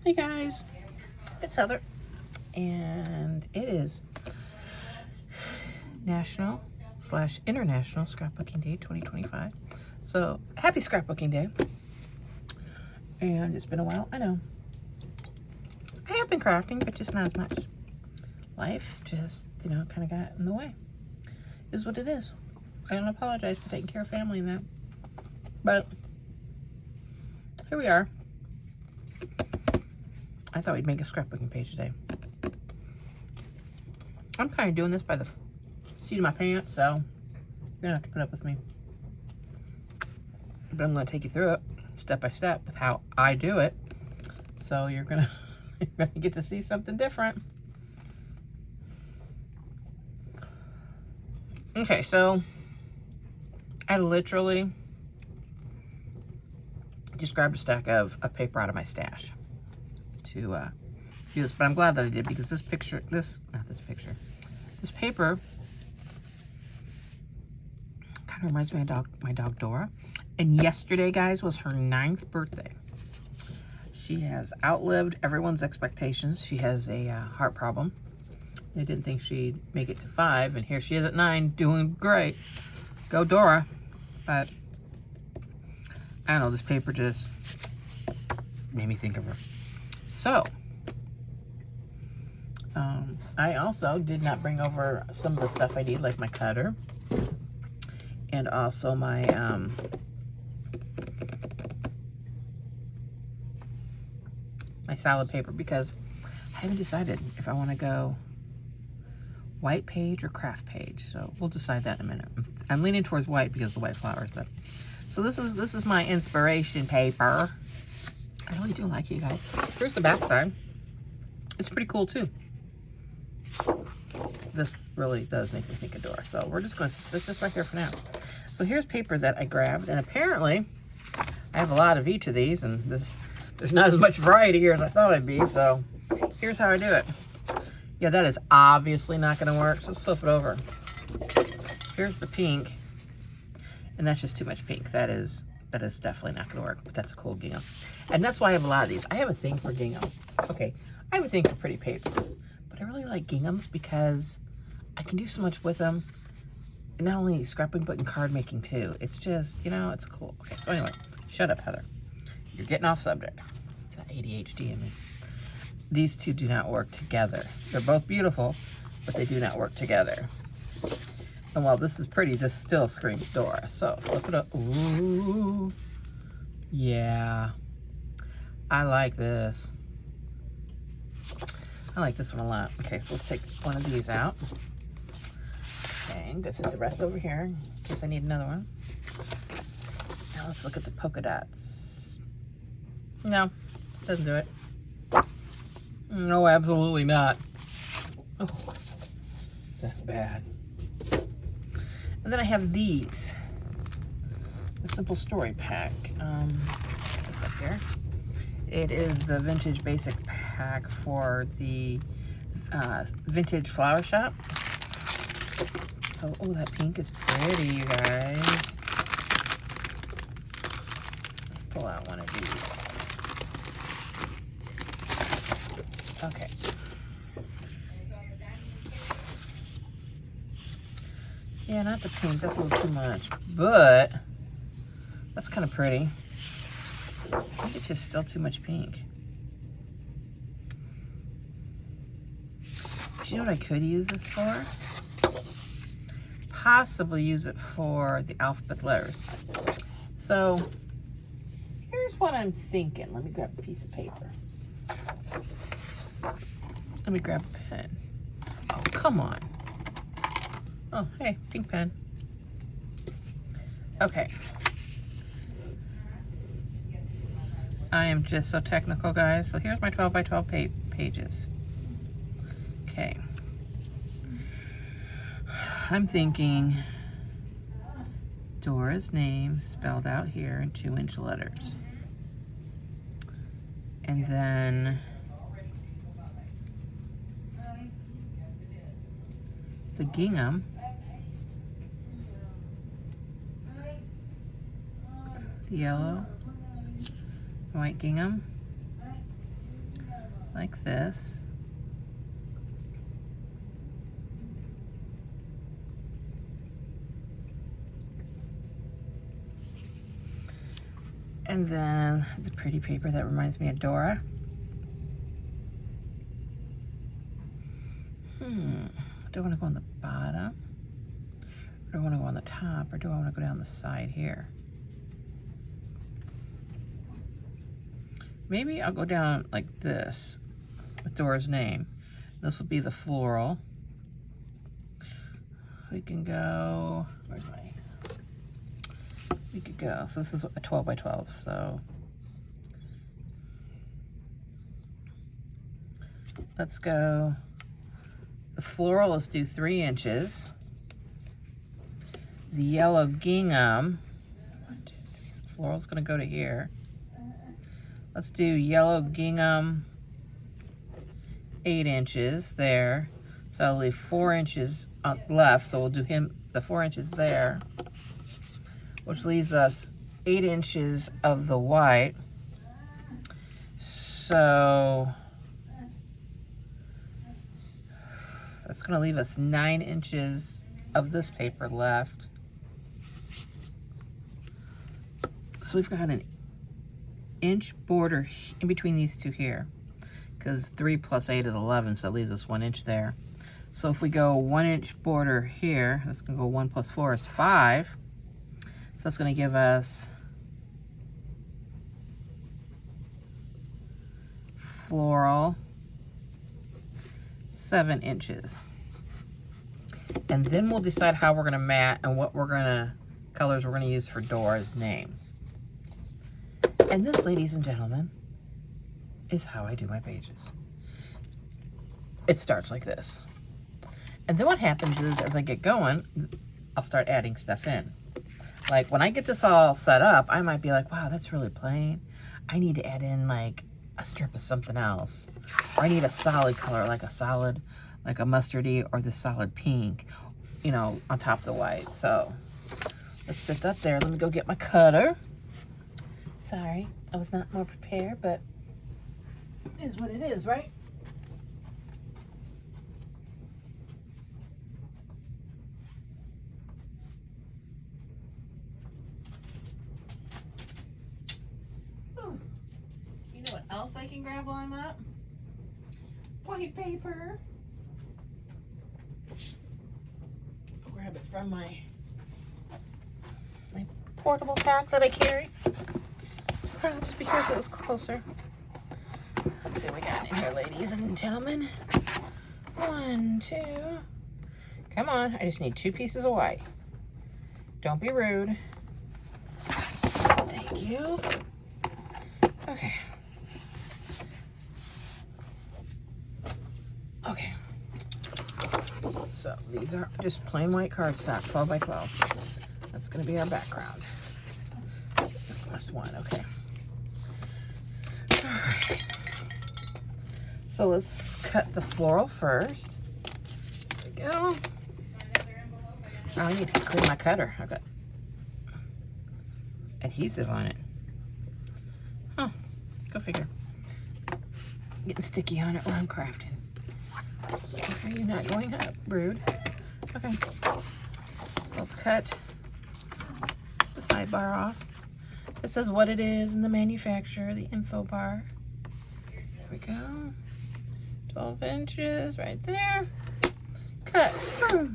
Hey guys, it's Heather, and it is National/International Scrapbooking Day 2025. So happy Scrapbooking Day. And it's been a while, I know. I have been crafting, but just not as much. Life just, kind of got in the way. Is what it is. I don't apologize for taking care of family and that. But here we are. I thought we'd make a scrapbooking page today. I'm kind of doing this by the seat of my pants, so you're gonna have to put up with me. But I'm gonna take you through it step by step with how I do it. So you're gonna get to see something different. Okay, so I literally just grabbed a stack of paper out of my stash to do this, but I'm glad that I did, because this paper kind of reminds me of my dog Dora. And yesterday, guys, was her 9th birthday. She has outlived everyone's expectations. She has a heart problem. They didn't think she'd make it to 5, and here she is at 9, doing great. Go Dora. But I don't know, this paper just made me think of her. So, I also did not bring over some of the stuff I need, like my cutter, and also my my salad paper, because I haven't decided if I want to go white page or craft page. So we'll decide that in a minute. I'm leaning towards white because of the white flowers, but so this is my inspiration paper. I really do like it, you guys. Here's the back side. It's pretty cool too. This really does make me think of Dora. So we're just going to sit this right here for now. So here's paper that I grabbed, and apparently I have a lot of each of these, and there's not as much variety here as I thought I'd be. So here's how I do it. Yeah, that is obviously not going to work, so let's flip it over. Here's the pink, and that's just too much pink. That is definitely not going to work, but that's a cool gingham. And that's why I have a lot of these. I have a thing for gingham. Okay, I have a thing for pretty paper, but I really like ginghams because I can do so much with them. And not only scrapbooking, but in card making too. It's just, it's cool. Okay, so anyway, shut up, Heather. You're getting off subject. It's that ADHD in me. These two do not work together. They're both beautiful, but they do not work together. And while this is pretty, this still screams Dora. So flip it up. Ooh, yeah. I like this. I like this one a lot. Okay, so let's take one of these out. Okay, I'm gonna set the rest over here in case I need another one. Now let's look at the polka dots. No, doesn't do it. No, absolutely not. Oh, that's bad. And then I have these. The Simple Story Pack. What's up here? It is the Vintage Basic Pack for the Vintage Flower Shop. So, oh, that pink is pretty, you guys. Let's pull out one of these. Okay. Yeah, not the pink. That's a little too much. But that's kind of pretty. I think it's just still too much pink. Do you know what I could use this for? Possibly use it for the alphabet letters. So here's what I'm thinking. Let me grab a piece of paper. Let me grab a pen. Oh, come on. Oh, hey, pink pen. Okay. I am just so technical, guys. So here's my 12 by 12 pages. Okay. I'm thinking Dora's name spelled out here in 2-inch letters. And then the gingham, the yellow, white gingham, like this. And then the pretty paper that reminds me of Dora. Do I want to go on the bottom? Or do I want to go on the top? Or do I want to go down the side here? Maybe I'll go down like this with Dora's name. This will be the floral. We can go, where's my, we could go, so this is a 12 by 12, so let's go, the floral, let's do 3 inches. The yellow gingham, 1, 2, 3, so floral's gonna go to here. Let's do yellow gingham, 8 inches there. So I'll leave 4 inches left, so we'll do him the 4 inches there, which leaves us 8 inches of the white. So that's gonna leave us 9 inches of this paper left. So we've got an inch border in between these two here, because 3 plus 8 is 11, so it leaves us 1 inch there. So if we go 1 inch border here, that's gonna go 1 plus 4 is 5. So that's gonna give us floral 7 inches. And then we'll decide how we're gonna mat and what colors we're gonna use for Dora's name. And this, ladies and gentlemen, is how I do my pages. It starts like this. And then what happens is, as I get going, I'll start adding stuff in. Like when I get this all set up, I might be like, wow, that's really plain. I need to add in like a strip of something else. Or I need a solid color, like a mustardy or the solid pink, you know, on top of the white. So let's sit that there. Let me go get my cutter. Sorry, I was not more prepared, but it is what it is, right? Ooh. You know what else I can grab while I'm up? White paper. I'll grab it from my portable pack that I carry. Perhaps because it was closer. Let's see what we got in here, ladies and gentlemen. 1, 2. Come on, I just need 2 pieces of white. Don't be rude. Thank you. Okay. Okay. So these are just plain white cardstock, 12 by 12. That's gonna be our background. That's 1, okay. All right. So let's cut the floral first. There we go. Oh, I need to clean my cutter. I've got adhesive on it. Huh, go figure. Getting sticky on it while I'm crafting. Are you not going up, rude? Okay, so let's cut the sidebar off. It says what it is and the manufacturer, the info bar. There we go. 12 inches right there. Cut. Okay,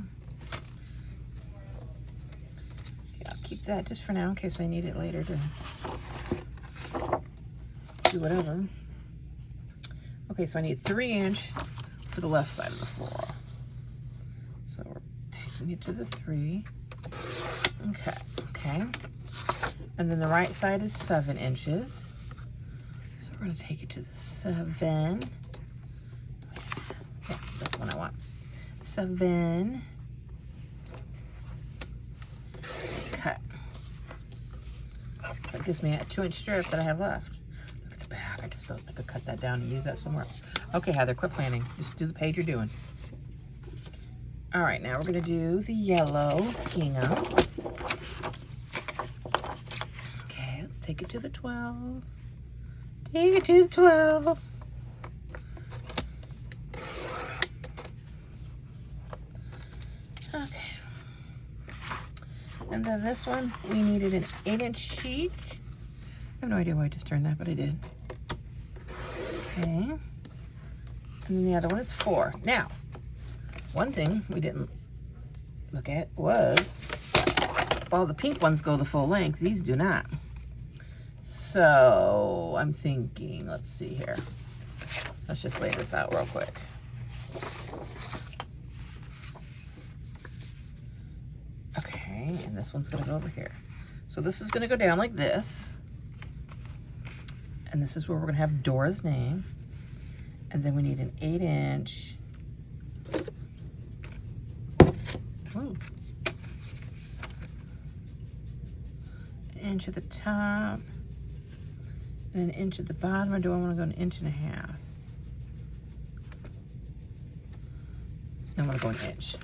I'll keep that just for now in case I need it later to do whatever. Okay, so I need 3 inch for the left side of the floral. So we're taking it to the 3. Okay. And then the right side is 7 inches. So we're gonna take it to the 7. Yeah, that's what I want. 7. Cut. That gives me a 2-inch strip that I have left. Look at the back. I could cut that down and use that somewhere else. Okay, Heather, quit planning. Just do the page you're doing. All right, now we're gonna do the yellow gingham. Okay, let's take it to the 12. Take it to the 12. And then this one, we needed an 8-inch sheet. I have no idea why I just turned that, but I did. Okay. And the other one is 4. Now, one thing we didn't look at was, while the pink ones go the full length, these do not. So I'm thinking, let's see here. Let's just lay this out real quick. Okay, and this one's gonna go over here. So this is gonna go down like this. And this is where we're gonna have Dora's name. And then we need an 8-inch. Ooh. An inch at the top. And an inch at the bottom, or do I wanna go 1.5 inches? I wanna go 1 inch.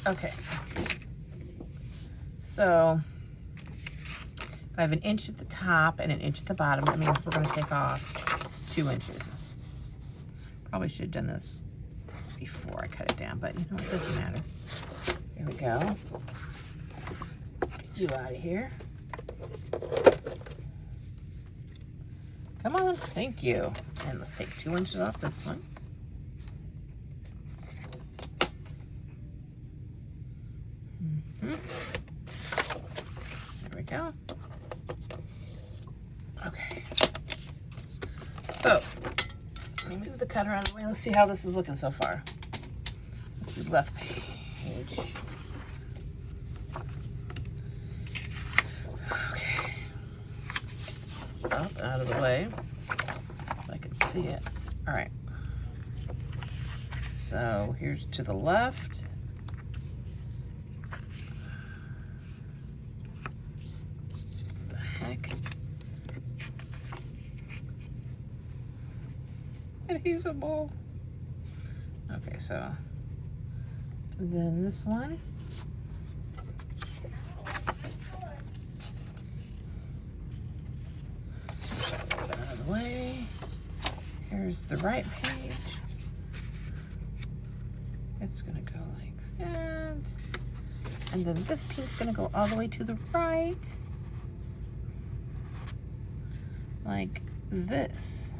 Okay. So, I have 1 inch at the top and 1 inch at the bottom. That means we're gonna take off 2 inches. Probably should have done this before I cut it down, but you know, it doesn't matter. Here we go. Get you out of here. Come on, thank you. And let's take 2 inches off this one. There we go. Okay. So, let me move the cutter out of the way. Let's see how this is looking so far. Let's do left page. Okay. Up, out of the way. So I can see it. All right. So here's to the left. What the heck? Invisible. Okay, so then this one. Shove it out of the way. Here's the right page. It's gonna go like that. And then this pink's gonna go all the way to the right. Like this.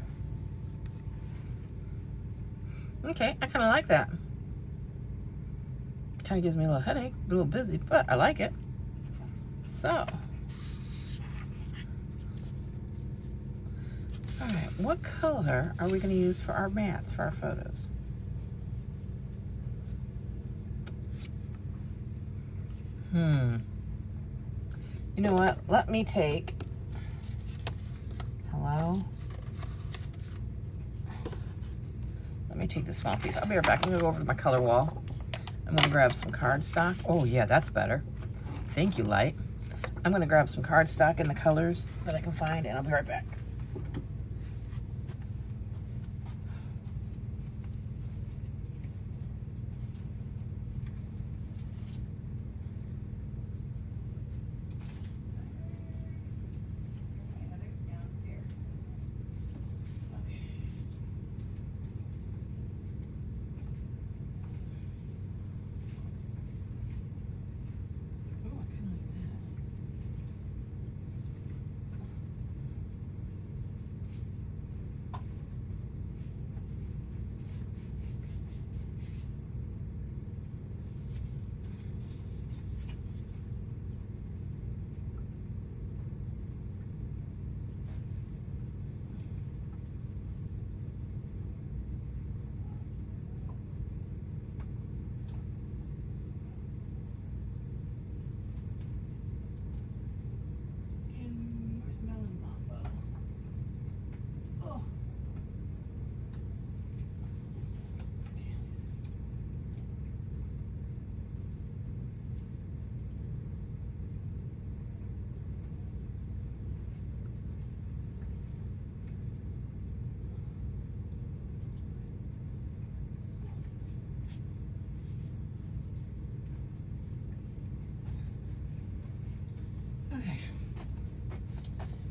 Okay, I kind of like that. Kind of gives me a little headache, a little busy, but I like it. So, all right, what color are we going to use for our mats, for our photos? You know what? Let me take, hello? Let me take this small piece. I'll be right back. I'm gonna go over to my color wall. I'm gonna grab some cardstock. Oh yeah, that's better. Thank you, light. I'm gonna grab some cardstock in the colors that I can find, and I'll be right back.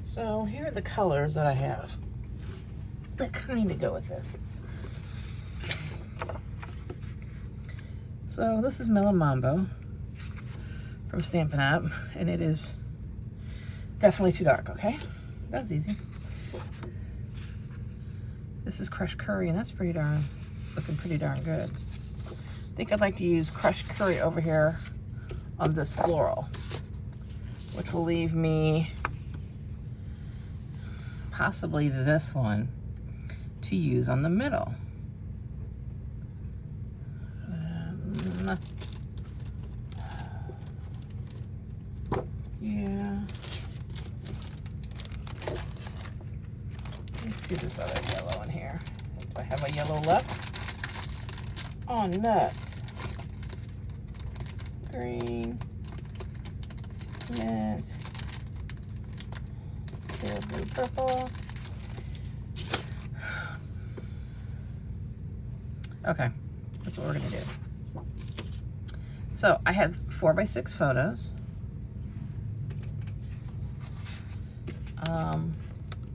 So here are the colors that I have that kind of go with this. So this is Mellow Mambo. from Stampin' Up, and it is definitely too dark, okay? That's easy. This is crushed curry, and that's looking pretty darn good. I think I'd like to use crushed curry over here on this floral, which will leave me possibly this one to use on the middle. Yeah. Let's see this other yellow in here. Do I have a yellow left? Oh, nuts. Green. Mint. Pale blue, purple. Okay, that's what we're gonna do. So I have 4x6 photos,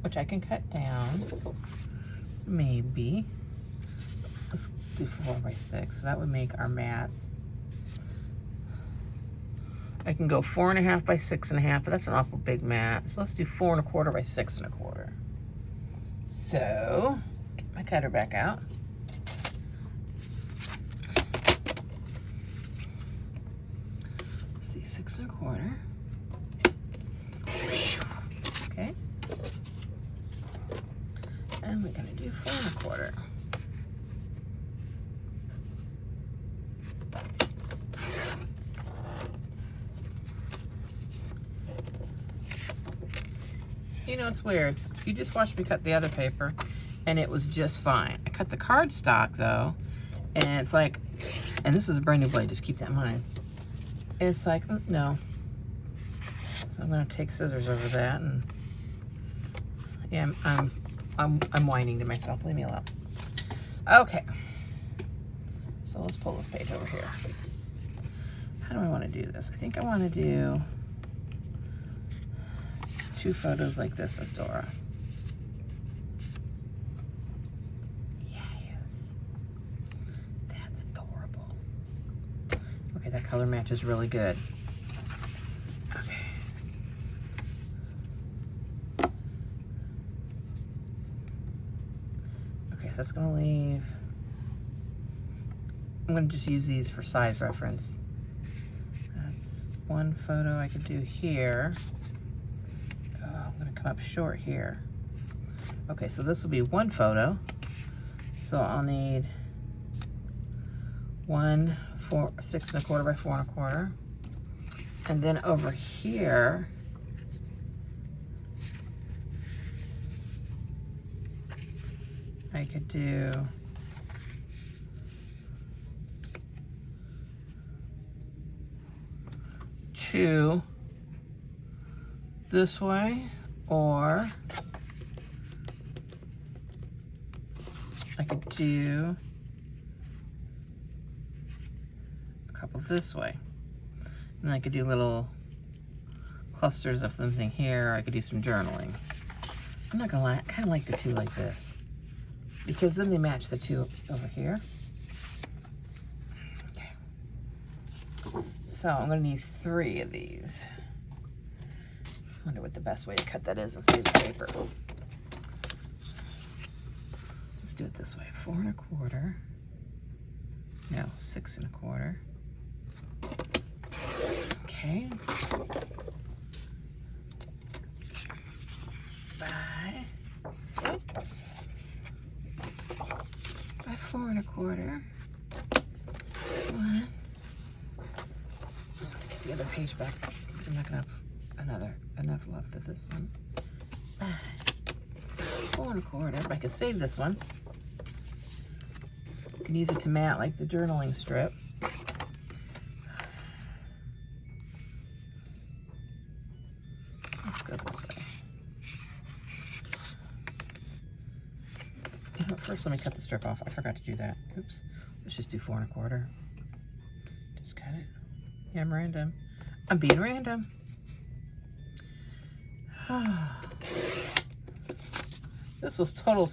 which I can cut down. Maybe let's do 4x6. So that would make our mats. I can go 4.5 by 6.5, but that's an awful big mat. So let's do 4.25 by 6.25. So get my cutter back out. Let's see, 6.25. Okay. And we're gonna do 4.25. You know, it's weird. You just watched me cut the other paper and it was just fine. I cut the cardstock though, and it's like, and this is a brand new blade, just keep that in mind. It's like, no. So I'm gonna take scissors over that, and yeah, I'm whining to myself, leave me alone. Okay. So let's pull this page over here. How do I wanna do this? I think I wanna do 2 photos like this of Dora. Yes. That's adorable. Okay, that color match is really good. Okay. Okay, so that's gonna leave. I'm gonna just use these for size reference. That's one photo I could do here. I'm gonna come up short here. Okay, so this will be one photo. So I'll need 6.25 by 4.25. And then over here, I could do two this way, or I could do a couple this way. And I could do little clusters of something here. I could do some journaling. I'm not gonna lie, I kind of like the two like this, because then they match the two over here. Okay. So I'm gonna need 3 of these. Wonder what the best way to cut that is and save the paper. Let's do it this way. 4.25. No, 6.25. Okay. By this way. By 4.25. One. Get the other page back. I'm not gonna have enough left of this one. 4.25. I can save this one. You can use it to mat like the journaling strip. Let's go this way. You know, first let me cut the strip off. I forgot to do that. Oops. Let's just do 4.25. Just cut it. Yeah, I'm random. I'm being random. This was total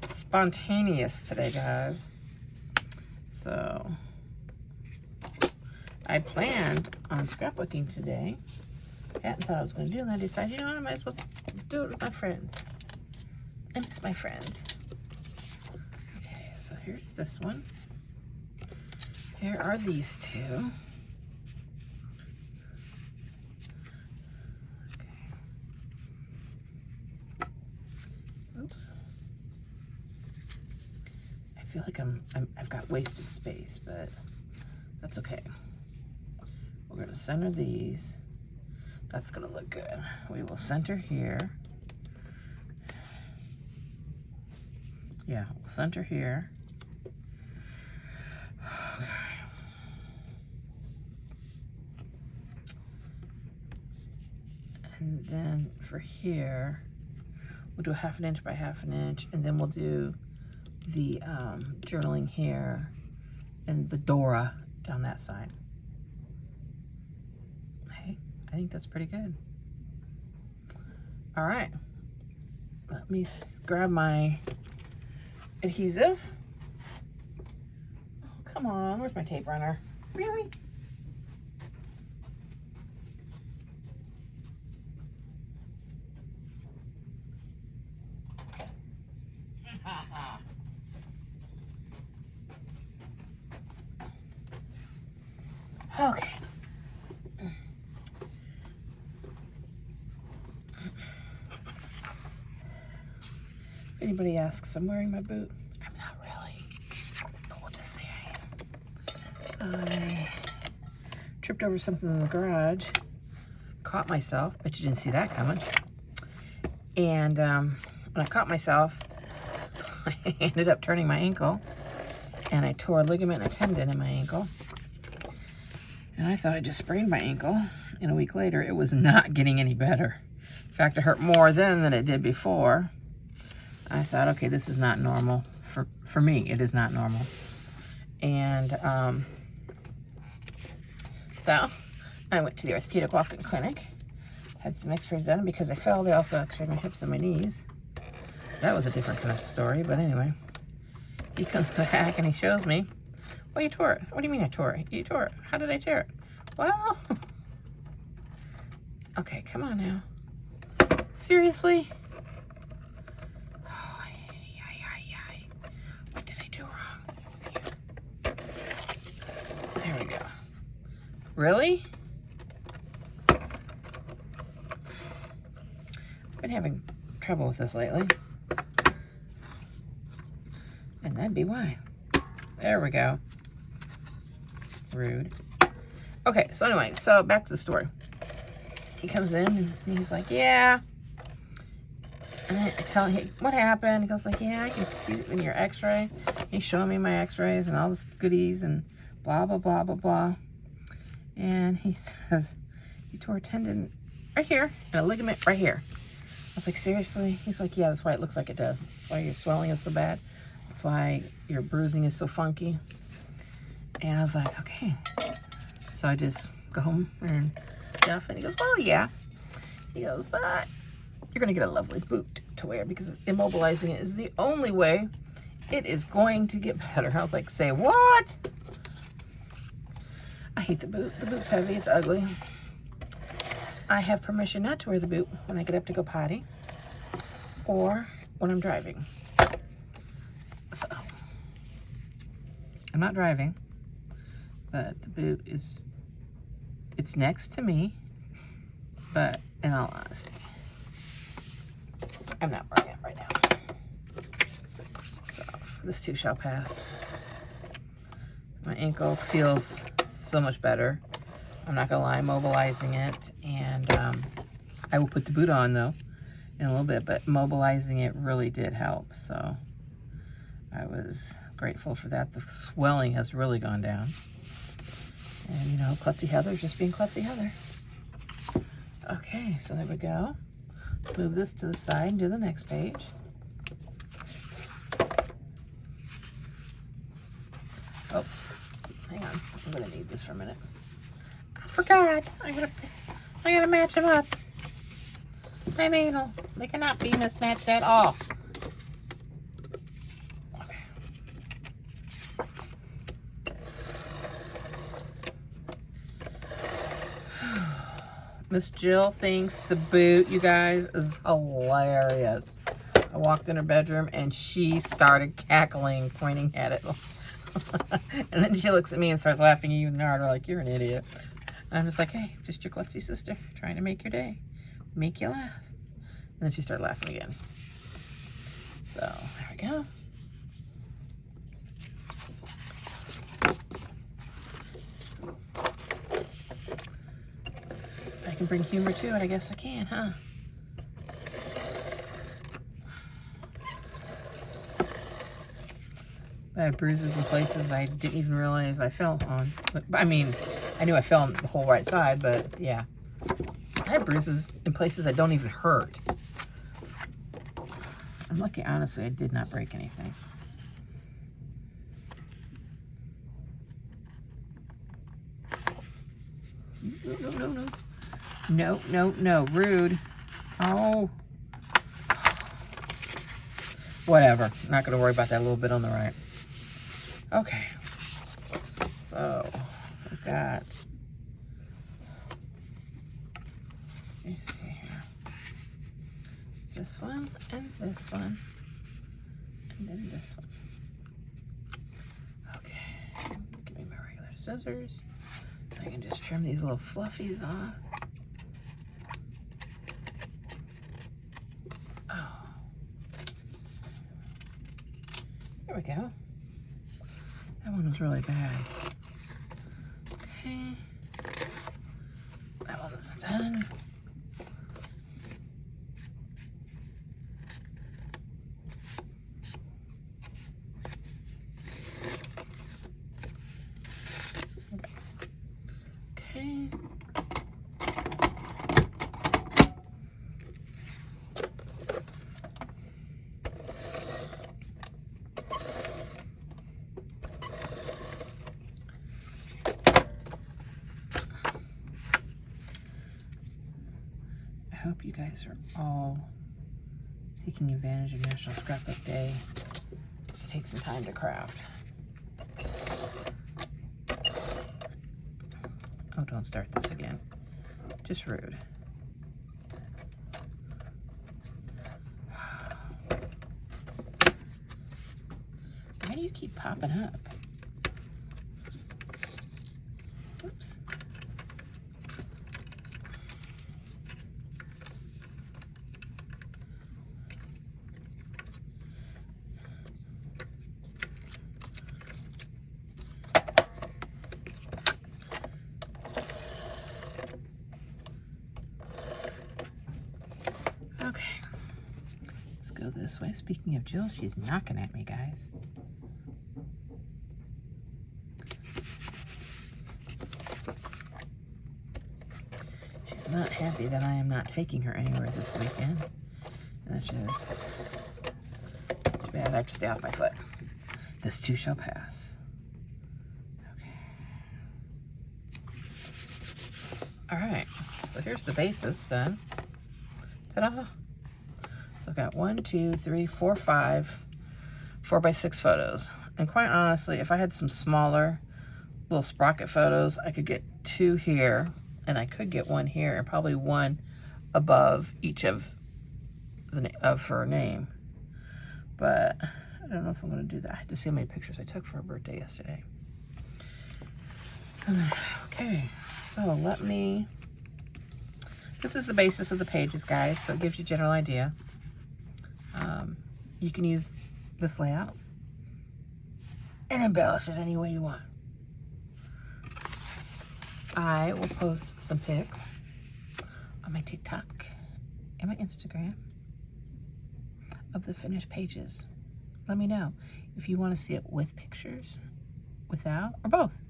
spontaneous today, guys. So I planned on scrapbooking today. I hadn't thought I was going to do it, and I decided, you know what, I might as well do it with my friends. I miss my friends. Okay, so here's this one. Here are these two. Okay. Oops. I feel like I've got wasted space, but that's okay. We're going to center these. That's going to look good. We will center here. Yeah, we'll center here. Okay. And then for here, we'll do a 1/2 inch by 1/2 inch, and then we'll do the journaling here and the Dora down that side. Hey, I think that's pretty good. All right, let me grab my adhesive. Oh, come on, where's my tape runner? Really? Okay. If anybody asks, I'm wearing my boot. I'm not really, but we'll just say I am. I tripped over something in the garage, caught myself, but you didn't see that coming. And when I caught myself, I ended up turning my ankle, and I tore a ligament and a tendon in my ankle. And I thought I just sprained my ankle, and a week later, it was not getting any better. In fact, it hurt more then than it did before. I thought, okay, this is not normal. For me, it is not normal. And so I went to the orthopedic walk-in clinic, had some x-rays done. Because I fell, they also x-rayed my hips and my knees. That was a different kind of story, but anyway. He comes back and he shows me, well, you tore it. What do you mean I tore it? You tore it. How did I tear it? Well, okay, come on now. Seriously? Oh, what did I do wrong? There we go. Really? I've been having trouble with this lately. And that'd be why. There we go. Rude. Okay, so anyway, so back to the story. He comes in and he's like, yeah. And I tell him, hey, what happened? He goes like, yeah, I can see it in your x-ray. He's showing me my x-rays and all this goodies and blah, blah, blah, blah, blah. And he says, you tore a tendon right here and a ligament right here. I was like, seriously? He's like, yeah, that's why it looks like it does. That's why your swelling is so bad. That's why your bruising is so funky. And I was like, okay. So I just go home and stuff. And he goes, well, yeah. He goes, but you're going to get a lovely boot to wear because immobilizing it is the only way it is going to get better. I was like, say what? I hate the boot. The boot's heavy. It's ugly. I have permission not to wear the boot when I get up to go potty or when I'm driving. So, I'm not driving, but the boot is, it's next to me, but in all honesty, I'm not wearing it right now. So, this too shall pass. My ankle feels so much better. I'm not gonna lie, mobilizing it, and I will put the boot on though in a little bit, but mobilizing it really did help, so I was grateful for that. The swelling has really gone down. And, you know, Klutzy Heather's just being Klutzy Heather. Okay, so there we go. Move this to the side and do the next page. Oh, hang on. I'm going to need this for a minute. I forgot. I gotta match them up. My needle. They cannot be mismatched at all. Miss Jill thinks the boot, you guys, is hilarious. I walked in her bedroom and she started cackling, pointing at it. And then she looks at me and starts laughing even harder, like, you're an idiot. And I'm just like, hey, just your klutzy sister, trying to make your day, make you laugh. And then she started laughing again. So, there we go. I can bring humor to it, I guess I can, huh? I have bruises in places I didn't even realize I fell on. But, I mean, I knew I fell on the whole right side, but yeah. I have bruises in places that don't even hurt. I'm lucky, honestly, I did not break anything. No, no, no. No, no, no. Rude. Oh. Whatever. I'm not going to worry about that little bit on the right. Okay. So, we've got... Let me see here. This one, and this one, and then this one. Okay. Give me my regular scissors. I can just trim these little fluffies off. Oh. There we go. That one was really bad. Okay. That one's done. Okay. I hope you guys are all taking advantage of National Scrapbook Day to take some time to craft. Oh, don't start this again. Just rude. Why do you keep popping up? Oops. Okay, let's go this way. Speaking of Jill, she's knocking at me, guys. She's not happy that I am not taking her anywhere this weekend. And that's just too bad. I have to stay off my foot. This too shall pass. Okay. All right, so here's the basis done. Ta-da! So I've got 1, 2, 3, 4, 5 4x6 photos. And quite honestly, if I had some smaller little sprocket photos, I could get 2 here, and I could get 1 here, and probably 1 above each of her name. But I don't know if I'm going to do that. I had to see how many pictures I took for her birthday yesterday. Okay, so let me... This is the basis of the pages, guys, so it gives you a general idea. You can use this layout and embellish it any way you want. I will post some pics on my TikTok and my Instagram of the finished pages. Let me know if you want to see it with pictures, without, or both.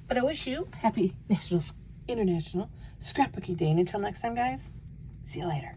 But I wish you happy International Scrapbooking Day. And until next time, guys, see you later.